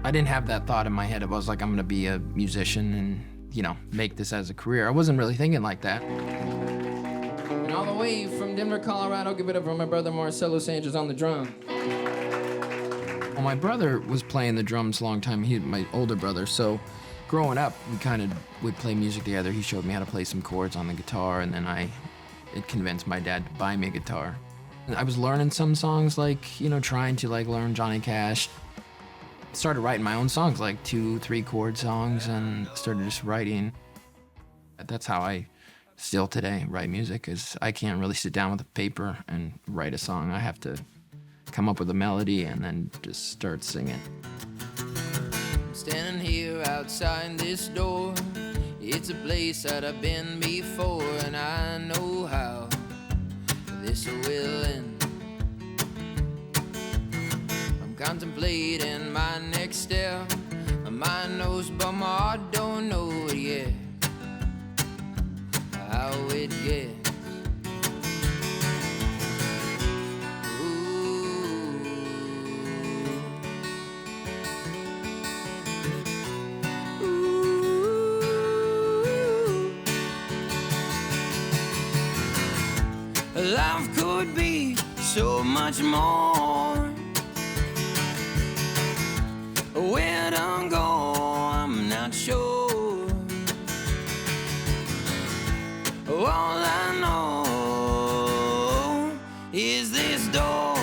I didn't have that thought in my head. It was like, I'm gonna be a musician and, you know, make this as a career. I wasn't really thinking like that. And all the way from Denver, Colorado, give it up for my brother Marcelo Sanchez on the drum. Well, my brother was playing the drums a long time. He, my older brother, so growing up, we would play music together. He showed me how to play some chords on the guitar, and then it convinced my dad to buy me a guitar. I was learning some songs, like, you know, trying to like learn Johnny Cash. Started writing my own songs, like 2-3 chord songs, and started just writing. That's how I still today write music, is I can't really sit down with a paper and write a song. I have to come up with a melody and then just start singing. Standing here outside this door, it's a place that I've been before, and I know how this will end. I'm contemplating my next step. My mind knows, but my heart don't know it yet. How it gets. Life could be so much more. Where to go, I'm not sure. All I know is this door.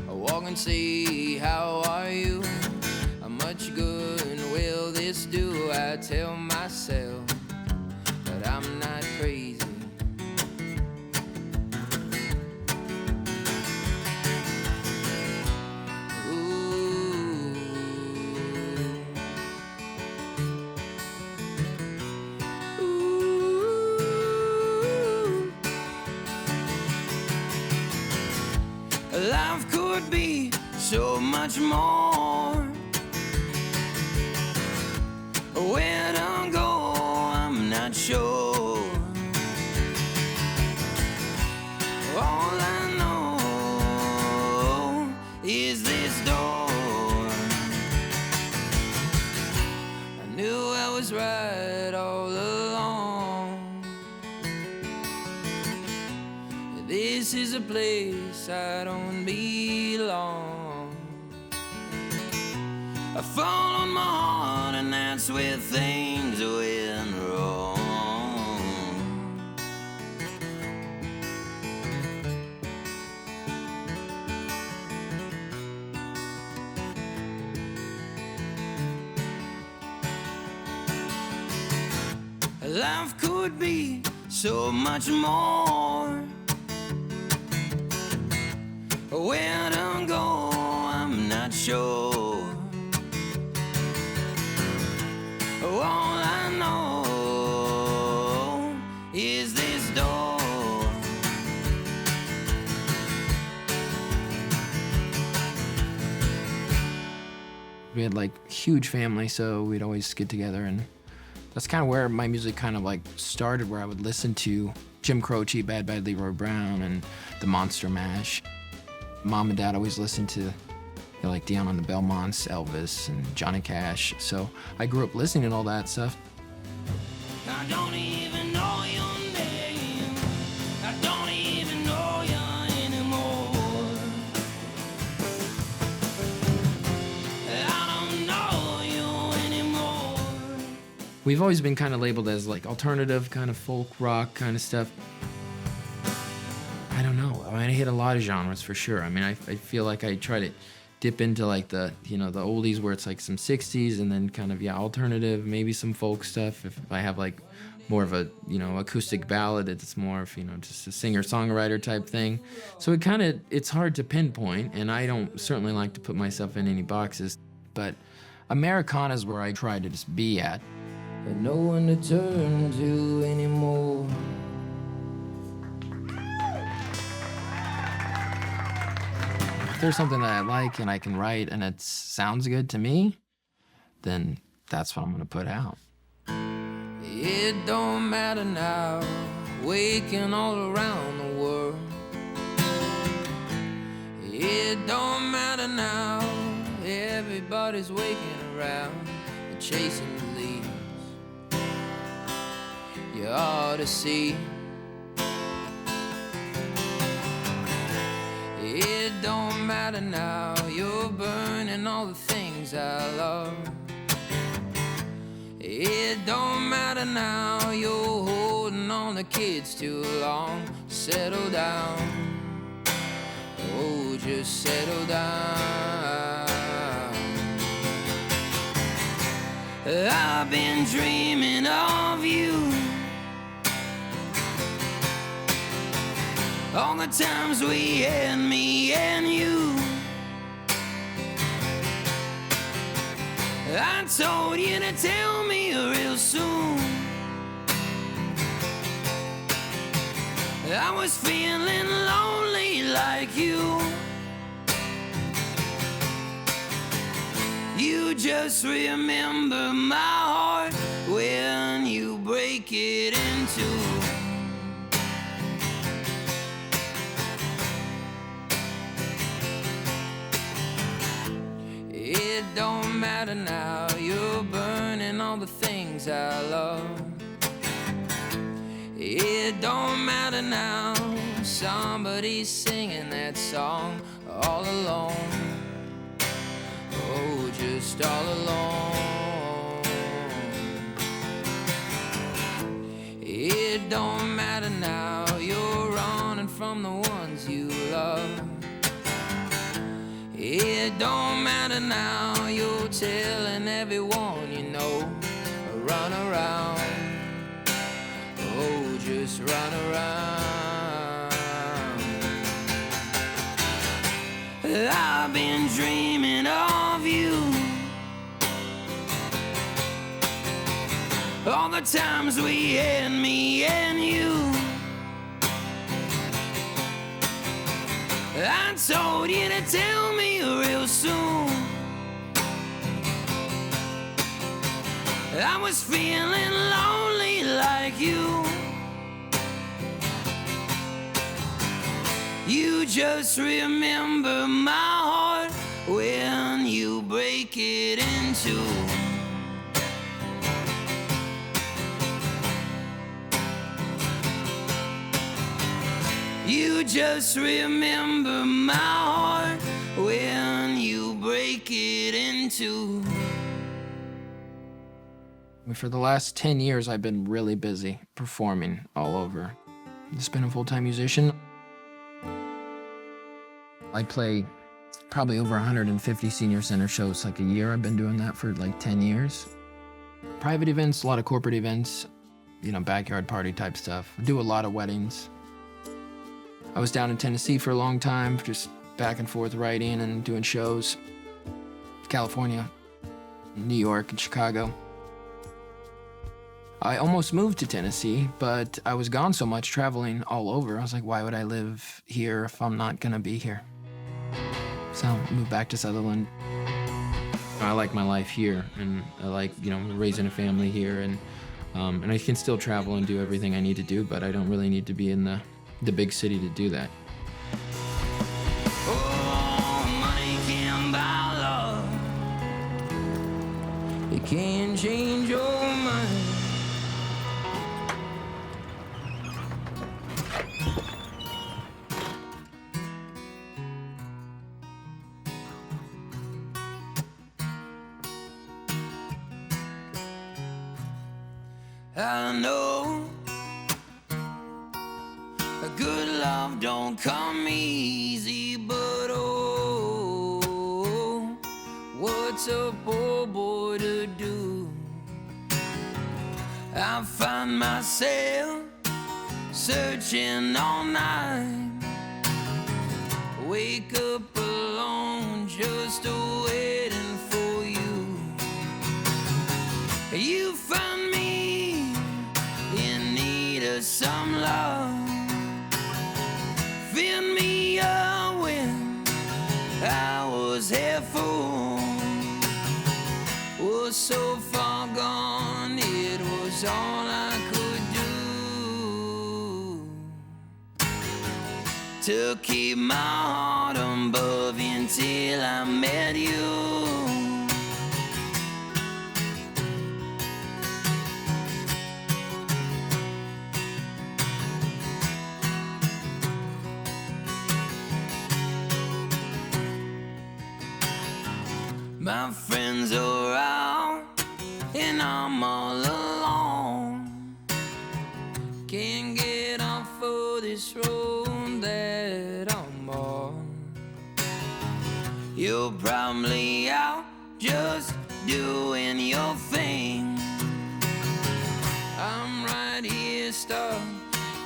I walk and say, how are you? How much good will this do? I tell myself that I'm not crazy. Life could be so much more. Where to go, I'm not sure. All I know is this door. I knew I was right all along. This is a place I don't belong. I fall on my heart, and that's where things went wrong. Life could be so much more. Where to go, I'm not sure. All I know is this door. We had like huge family, so we'd always get together, and that's kind of where my music kind of like started, where I would listen to Jim Croce, Bad Bad Leroy Brown, and the Monster Mash. Mom and Dad always listened to, you know, like Dion on the Belmonts, Elvis, and Johnny Cash. So I grew up listening to all that stuff. I don't even know your name. I don't even know you anymore. I don't know you anymore. We've always been kind of labeled as like alternative, kind of folk rock kind of stuff. I don't know. I mean, I hit a lot of genres for sure. I mean, I feel like I try to dip into like the, you know, the oldies where it's like some 60s, and then kind of, yeah, alternative, maybe some folk stuff. If I have like more of a, you know, acoustic ballad, it's more of, you know, just a singer-songwriter type thing. So it's hard to pinpoint, and I don't certainly like to put myself in any boxes, but Americana is where I try to just be at. But no one to turn to anymore. If there's something that I like and I can write and it sounds good to me, then that's what I'm gonna put out. It don't matter now, waking all around the world. It don't matter now, everybody's waking around and chasing the leaves. You ought to see. It don't matter now, you're burning all the things I love. It don't matter now, you're holding on to kids too long. Settle down, oh, just settle down. I've been dreaming of you, all the times we had, me and you. I told you to tell me real soon. I was feeling lonely like you. You just remember my heart when you break it in two. It don't matter now, you're burning all the things I love. It don't matter now, somebody's singing that song all alone. Oh, just all alone. It don't matter now, you're running from the ones you love. It don't matter now, you're telling everyone you know, run around, oh, just run around. I've been dreaming of you, all the times we had, me and you. I told you to tell me real soon. I was feeling lonely like you. You just remember my heart when you break it in two. You just remember my heart when you break it in two. For the last 10 years, I've been really busy performing all over. I've just been a full-time musician. I play probably over 150 senior center shows like a year. I've been doing that for like 10 years. Private events, a lot of corporate events, you know, backyard party type stuff. I do a lot of weddings. I was down in Tennessee for a long time, just back and forth writing and doing shows. California, New York, and Chicago. I almost moved to Tennessee, but I was gone so much traveling all over. I was like, why would I live here if I'm not gonna be here? So I moved back to Sutherland. I like my life here, and I like, you know, raising a family here, and I can still travel and do everything I need to do, but I don't really need to be in the big city to do that. Oh, money can buy love. It can change your mind. I know a good love don't come easy, but oh, what's a poor boy to do? I find myself searching all night, wake up alone just waiting for you. You find me in need of some love. Fill me up when I was half full, was so far gone, it was all I could do. to keep my heart above until I met you. My friends are out and I'm all alone. Can't get off of this road that I'm on. You're probably out just doing your thing. I'm right here stuck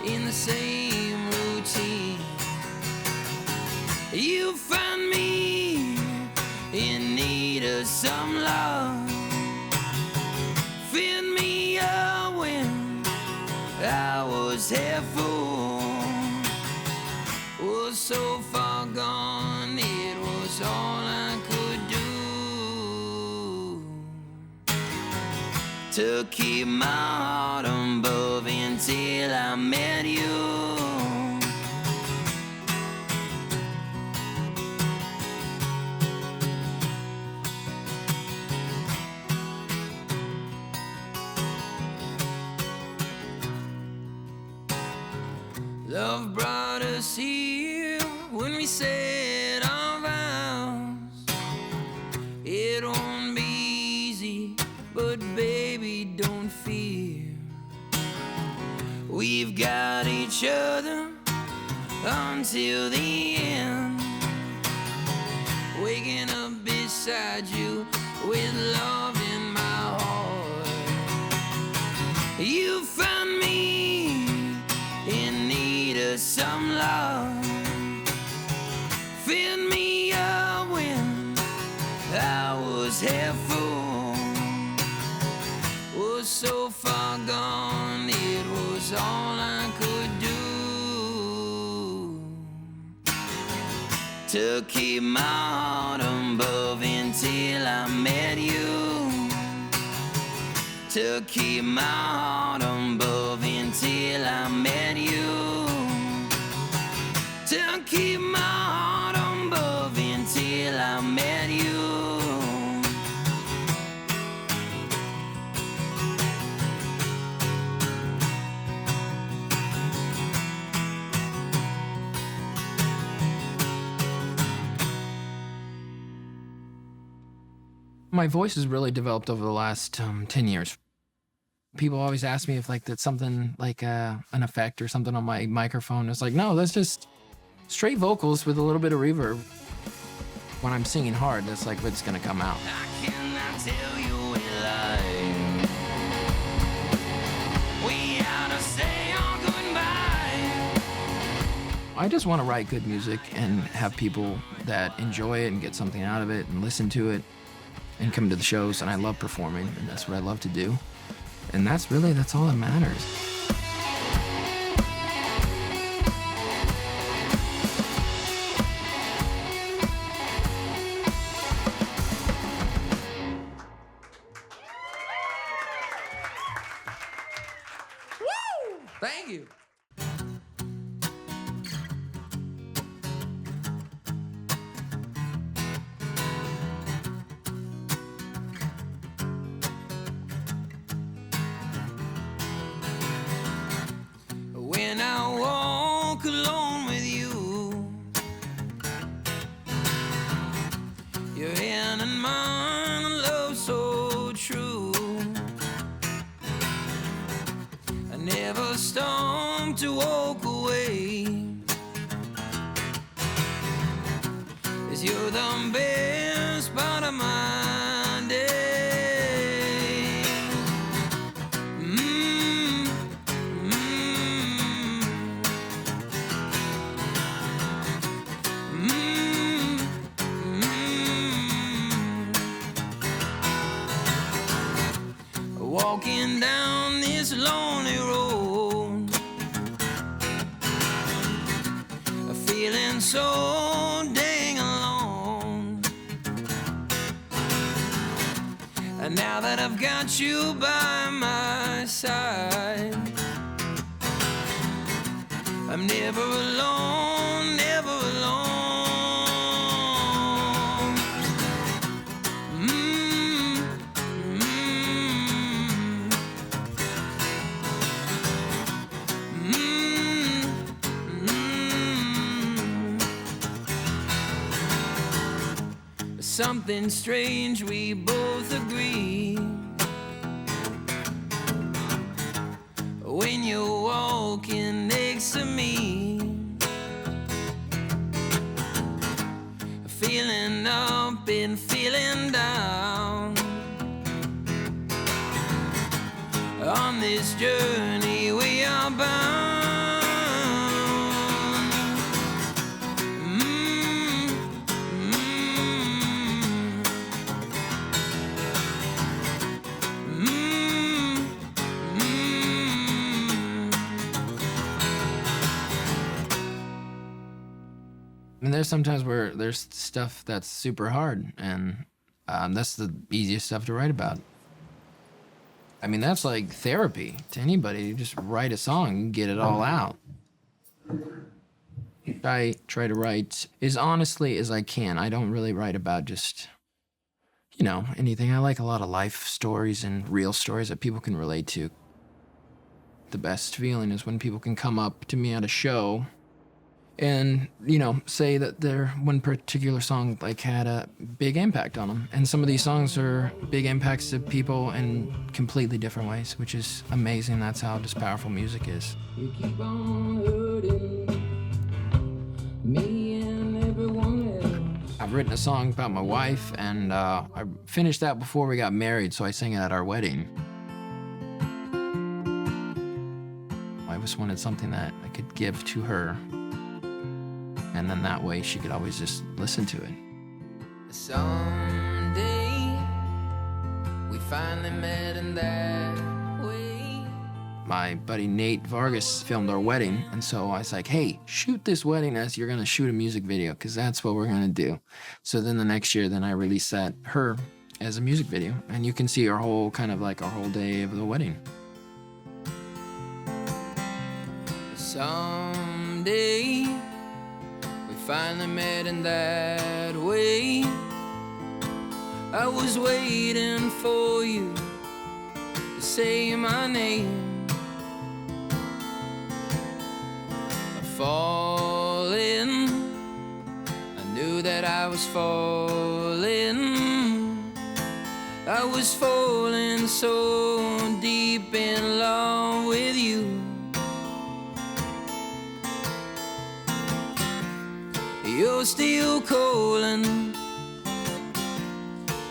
in the same routine. You find me in need of some love. Fill me up when I was half full. Was so far gone, it was all I could do to keep my heart above until I met you. Love brought us here when we said our vows. It won't be easy, but baby, don't fear. We've got each other until the end. Waking up beside you with love in my heart. You found me in need of some love. Fill me up when I was half full. Was so far gone, it was all I could do to keep my heart above until I met you. To keep my heart above until I met you. To keep my heart above until I met you. My voice has really developed over the last 10 years. People always ask me if like that's something like an effect or something on my microphone. It's like, no, that's just straight vocals with a little bit of reverb. When I'm singing hard, that's like what's gonna come out. I cannot tell you a lie. We ought to say our goodbye. I just want to write good music and have people that enjoy it and get something out of it and listen to it and come to the shows. And I love performing, and that's what I love to do. And that's all that matters. Woo! Thank you. When I walk alone with you, your hand in mine, a love so true. I never stop to walk away, 'cause you're the best part of my day. Walking down this lonely road, feeling so dang alone. And now that I've got you by my side, I'm never alone, something strange, we both agree. When you're walking next to me, feeling up and feeling down. On this journey we are bound. And there's sometimes where there's stuff that's super hard, and that's the easiest stuff to write about. I mean, that's like therapy to anybody. You just write a song and get it all out. I try to write as honestly as I can. I don't really write about just, anything. I like a lot of life stories and real stories that people can relate to. The best feeling is when people can come up to me at a show and, say that their one particular song had a big impact on them. And some of these songs are big impacts to people in completely different ways, which is amazing. That's how just powerful music is. You keep on hurting me and everyone else. I've written a song about my wife, and I finished that before we got married, so I sang it at our wedding. I just wanted something that I could give to her. And then that way she could always just listen to it. Someday we finally met in that way. My buddy Nate Vargas filmed our wedding, and so I was like, hey, shoot this wedding as you're gonna shoot a music video, because that's what we're gonna do. So then the next year, I released her as a music video, and you can see our whole day of the wedding. Someday finally met in that way. I was waiting for you to say my name. I'm falling, I knew that I was falling. I was falling so deep in love with you. You're still calling,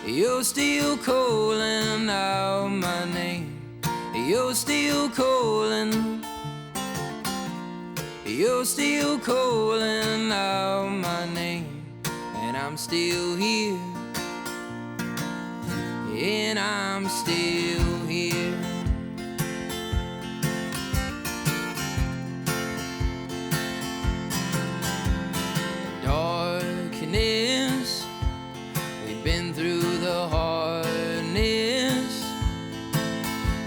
you're still calling out my name. You're still calling, you're still calling out my name. And I'm still here, and I'm still here. Darkness, we've been through the hardness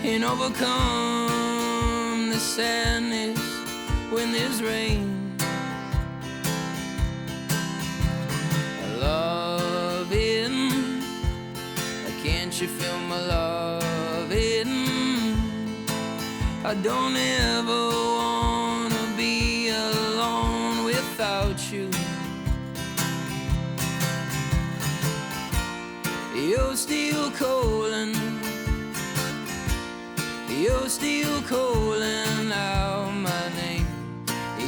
and overcome the sadness when there's rain. Loving, can't you feel my loving? I don't ever wanna be alone without you. You're still calling, you're still calling out my name.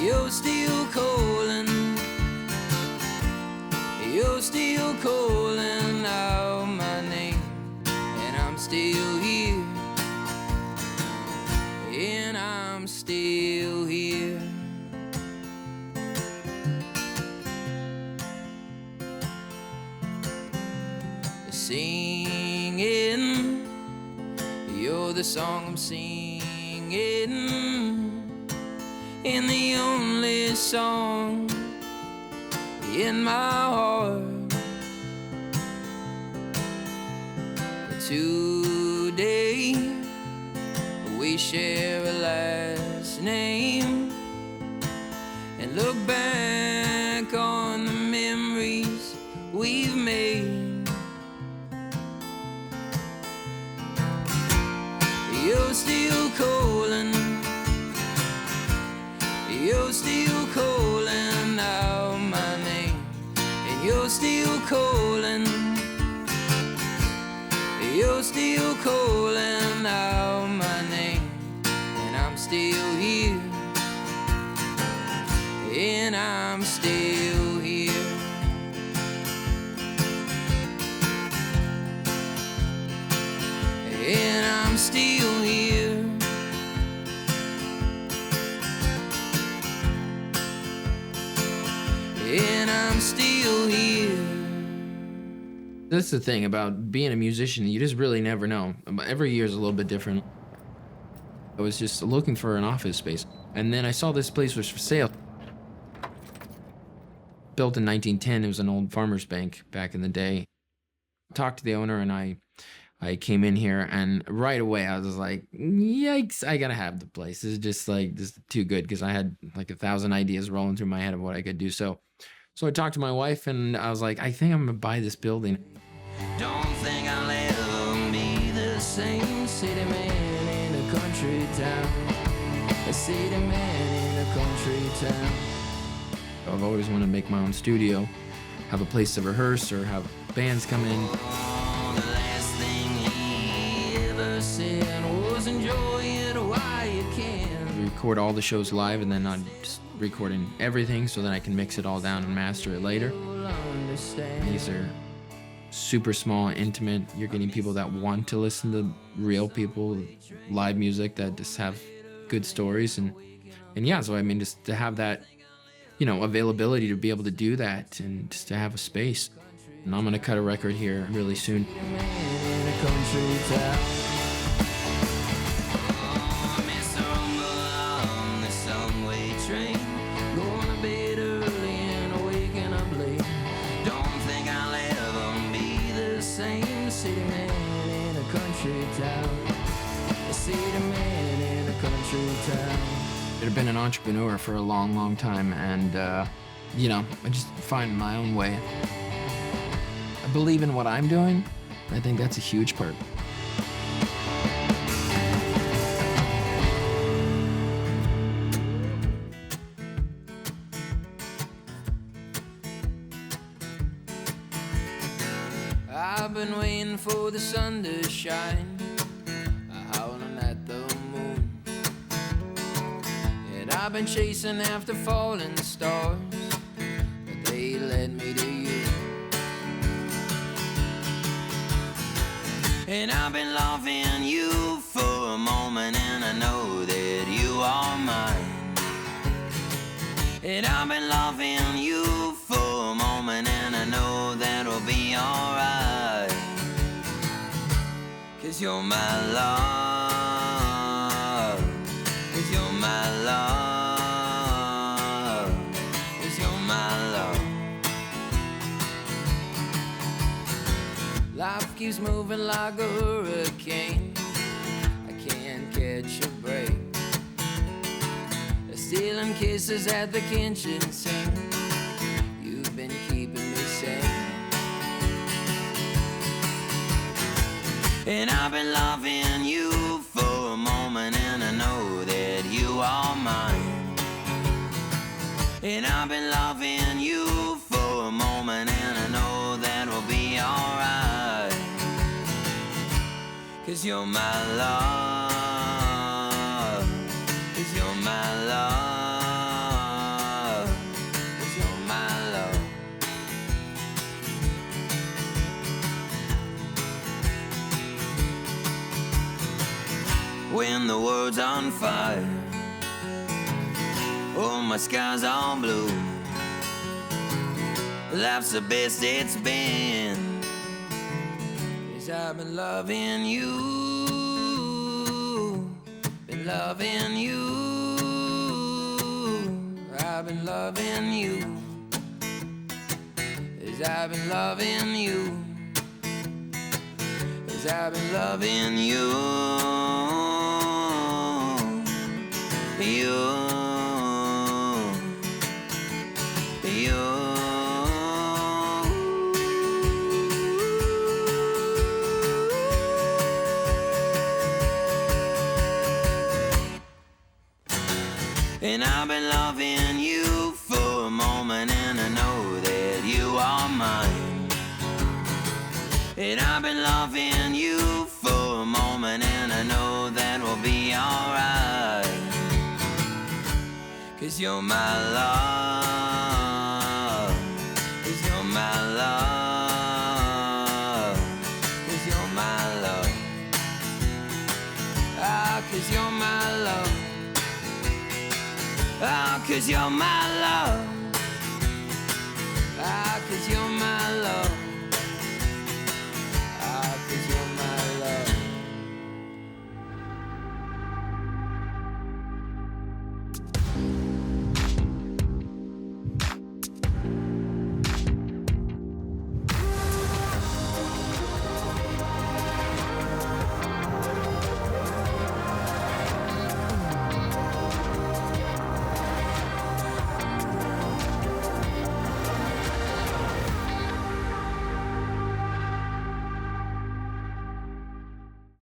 You're still calling, you're still calling out my name. And I'm still here, and I'm still here. Singing, you're the song I'm singing, and the only song in my heart. Today we share a last name, and look back on the memories we've made. You're still calling, you're still calling out my name. And you're still calling, still calling out my name, and I'm still here, and I'm still here. And I'm still here. And I'm still here. That's the thing about being a musician, you just really never know. Every year is a little bit different. I was just looking for an office space, and then I saw this place was for sale. Built in 1910, it was an old farmer's bank back in the day. Talked to the owner, and I came in here, and right away I was like, yikes, I gotta have the place. This is just like, this is too good, because I had like 1,000 ideas rolling through my head of what I could do. So I talked to my wife, and I was like, I think I'm gonna buy this building. Don't think I'll ever be the same city man in a country town. A city man in a country town. I've always wanted to make my own studio, have a place to rehearse or have bands come in. Oh, the last thing he ever said was enjoy it while you can. Record all the shows live, and then I'm just recording everything so that I can mix it all down and master it later. These are super small, intimate. You're getting people that want to listen to real people, live music that just have good stories, and yeah. So I mean, just to have that, you know, availability to be able to do that, and just to have a space. And I'm gonna cut a record here really soon. I've been an entrepreneur for a long, long time, and you know, I just find my own way. I believe in what I'm doing. I think that's a huge part. I've been waiting for the sun to shine, howling at the moon. And I've been chasing after falling stars, but they led me to you. And I've been loving you for a moment, and I know that you are mine. And I've been loving you for a moment, and I know that'll be alright. 'Cause you're my love. 'Cause you're my love. 'Cause you're my love. Life keeps moving like a hurricane. I can't catch a break. Stealing kisses at the kitchen sink. You've been keeping me sane. And I've been loving you for a moment, and I know that you are mine. And I've been loving you for a moment, and I know that'll be alright. 'Cause you're my love. 'Cause you're my love. 'Cause you're my love. When the world's on fire, oh, my sky's all blue. Life's the best it's been, 'cause I've been loving you. Been loving you. I've been loving you. 'Cause I've been loving you. 'Cause I've been loving you. You. And I've been loving you for a moment, and I know that you are mine. And I've been loving you be alright. 'Cause you're my love. 'Cause you're my love. 'Cause you're my love. Ah, 'cause you're my love. Ah, 'cause you're my love. Ah, 'cause you're my